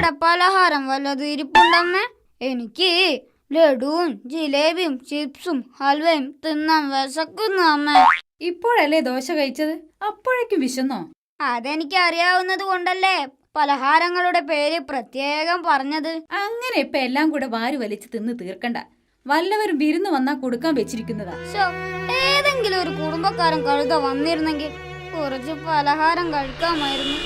അവിടെ പലഹാരം വല്ലതും ഇരിപ്പുണ്ടമ്മേ? എനിക്ക് ലഡുവും ജിലേബിയും ചിപ്സും ഹൽവയും തിന്നാൻ വിശക്കുന്നു അമ്മേ. ഇപ്പോഴല്ലേ ദോശ കഴിച്ചത്, അപ്പോഴേക്കും വിശന്നോ? അതെനിക്ക് അറിയാവുന്നത് കൊണ്ടല്ലേ പലഹാരങ്ങളുടെ പേര് പ്രത്യേകം പറഞ്ഞത്. അങ്ങനെ ഇപ്പൊ എല്ലാം കൂടെ വാരി വലിച്ച് തിന്ന് തീർക്കണ്ട. വല്ലവരും വിരുന്ന് വന്നാ കൊടുക്കാൻ വെച്ചിരിക്കുന്നതാ. ഏതെങ്കിലും ഒരു കുടുംബക്കാരൻ കഴുത വന്നിരുന്നെങ്കിൽ കുറച്ച് പലഹാരം കഴിക്കാമായിരുന്നു.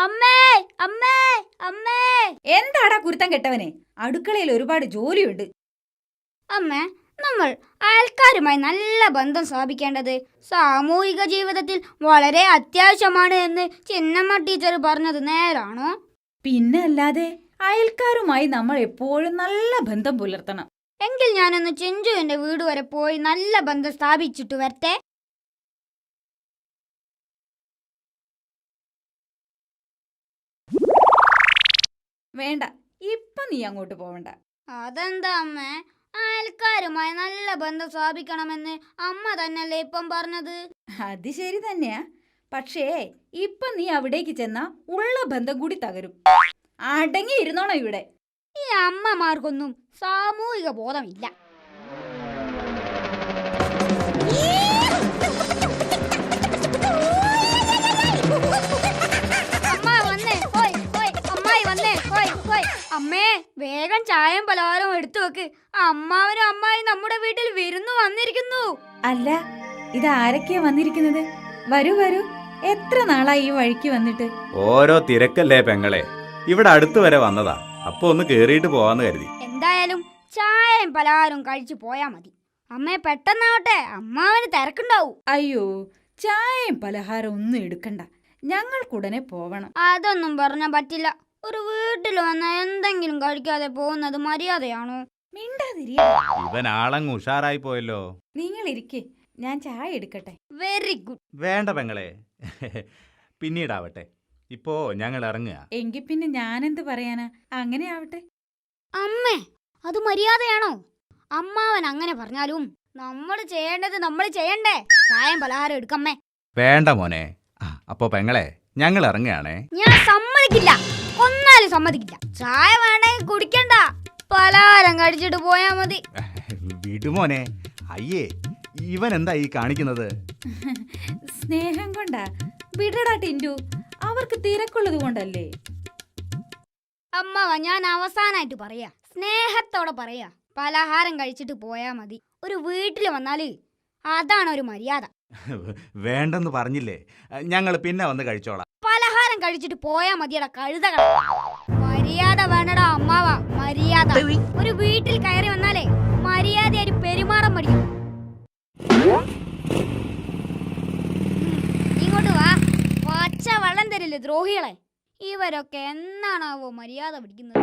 അമ്മേ അമ്മേ അമ്മേ. എന്താടാ കുരുത്തം കെട്ടവനെ, അടുക്കളയിൽ ഒരുപാട് ജോലിയുണ്ട്. അമ്മേ, നമ്മൾ അയൽക്കാരുമായി നല്ല ബന്ധം സ്ഥാപിക്കേണ്ടത് സാമൂഹിക ജീവിതത്തിൽ വളരെ അത്യാവശ്യമാണ് എന്ന് ചിന്നമ്മ ടീച്ചർ പറഞ്ഞത് നേരാണോ? പിന്നെ അല്ലാതെ, അയൽക്കാരുമായി നമ്മൾ എപ്പോഴും നല്ല ബന്ധം പുലർത്തണം. എങ്കിൽ ഞാനൊന്ന് ചിഞ്ചുവിന്റെ വീട് വരെ പോയി നല്ല ബന്ധം സ്ഥാപിച്ചിട്ട് വരട്ടെ. വേണ്ട, ഇപ്പൊ നീ അങ്ങോട്ട് പോവണ്ട. അതെന്താ അമ്മേ? അയൽക്കാരുമായി നല്ല ബന്ധം സ്ഥാപിക്കണമെന്ന് അമ്മ തന്നെയല്ലേ ഇപ്പം പറഞ്ഞത്? അത് ശരി തന്നെയാ, പക്ഷേ ഇപ്പൊ നീ അവിടേക്ക് ചെന്നാ ഉള്ള ബന്ധം കൂടി തകരും. അടങ്ങി ഇരുന്നോണോ ഇവിടെ. ഈ അമ്മമാർക്കൊന്നും സാമൂഹിക ബോധമില്ല. അമ്മേ, വേഗം ചായയും പലഹാരവും എടുത്തു വെക്ക്. അമ്മാവനും അമ്മായി നമ്മുടെ വീട്ടിൽ വിരുന്നു വന്നിരിക്കുന്നു. അല്ല, ഇതാരൊക്കെയാ വന്നിരിക്കുന്നത്? വരൂ വരൂ, എത്ര നാളായി ഈ വഴിക്ക് വന്നിട്ട്? ഓരോ തിരക്കല്ലേ പെങ്ങളെ, ഇവിടെ അടുത്ത് വരെ വന്നതാ. അപ്പൊ ഒന്ന് കേറിയിട്ട് പോവാന്ന് കരുതി. എന്തായാലും ചായയും പലഹാരവും കഴിച്ചു പോയാ മതി. അമ്മേ, പെട്ടെന്നാവട്ടെ, അമ്മാവന് തിരക്കുണ്ടാവും. അയ്യോ, ചായയും പലഹാരം ഒന്നും എടുക്കണ്ട, ഞങ്ങൾക്കുടനെ പോവണം. അതൊന്നും പറഞ്ഞാ പറ്റില്ല. ഒരു വീട്ടിൽ വന്ന എന്തെങ്കിലും കഴിക്കാതെ പോകുന്നത് മര്യാദയാണോ? മിണ്ടാതിരിയ. ഇവൻ ആളങ്ങ് ഉഷാറായി പോയല്ലോ. നിങ്ങൾ ഇരിക്കേ, ഞാൻ ചായ എടുക്കട്ടെ. Very good. വേണ്ട പെങ്ങളെ, പിന്നീടാവട്ടെ. ഇപ്പോ ഞങ്ങൾ ഇറങ്ങുക. എങ്കിൽ പിന്നെ ഞാനെന്ത് പറയാനാ, അങ്ങനെ ആവട്ടെ. അമ്മേ, അത് മര്യാദയാണോ? അമ്മാവൻ അങ്ങനെ പറഞ്ഞാലും നമ്മൾ ചെയ്യേണ്ടത് നമ്മൾ ചെയ്യണ്ടേ? ചായയും പലഹാരം എടുക്കമ്മേ. വേണ്ട മോനെ. അപ്പോ പെങ്ങളെ, ഞങ്ങൾ ഇറങ്ങുകയാണേ. ഞാൻ സമ്മതിക്കില്ല, ഒന്നാലും സമ്മതിക്കില്ല. ചായ വേണമെങ്കിൽ കുടിക്കണ്ട, പലഹാരം കഴിച്ചിട്ട് പോയാ മതി. വിടുമോനെ. അയ്യേ, ഇവൻ എന്താ ഈ കാണിക്കുന്നത്? സ്നേഹം കൊണ്ടാ. വിടടാ ടിൻഡു, അവർക്ക് തിരക്കുള്ളത് കൊണ്ടല്ലേ. അമ്മാവ, ഞാൻ അവസാനായിട്ട് പറയാ, സ്നേഹത്തോടെ പറയാ, പലഹാരം കഴിച്ചിട്ട് പോയാ മതി. ഒരു വീട്ടിൽ വന്നാല് അതാണ് ഒരു മര്യാദ. വേണ്ടെന്ന് പറഞ്ഞില്ലേ, ഞങ്ങൾ പിന്നെ വന്ന് കഴിച്ചോളാം. പലഹാരം കഴിച്ചിട്ട് പോയാ മതിയടാ കഴുതകള. മര്യാദ വേണടാ അമ്മാവ, മര്യാദ. ഒരു വീട്ടിൽ കയറി വന്നാലേ മര്യാദയായി പെരുമാറാൻ മടിയും. ഇങ്ങോട്ട് വാ, പച്ച വെള്ളം തരില്ലേ ദ്രോഹികളെ. ഇവരൊക്കെ എന്നാണാവോ മര്യാദ പിടിക്കുന്നത്?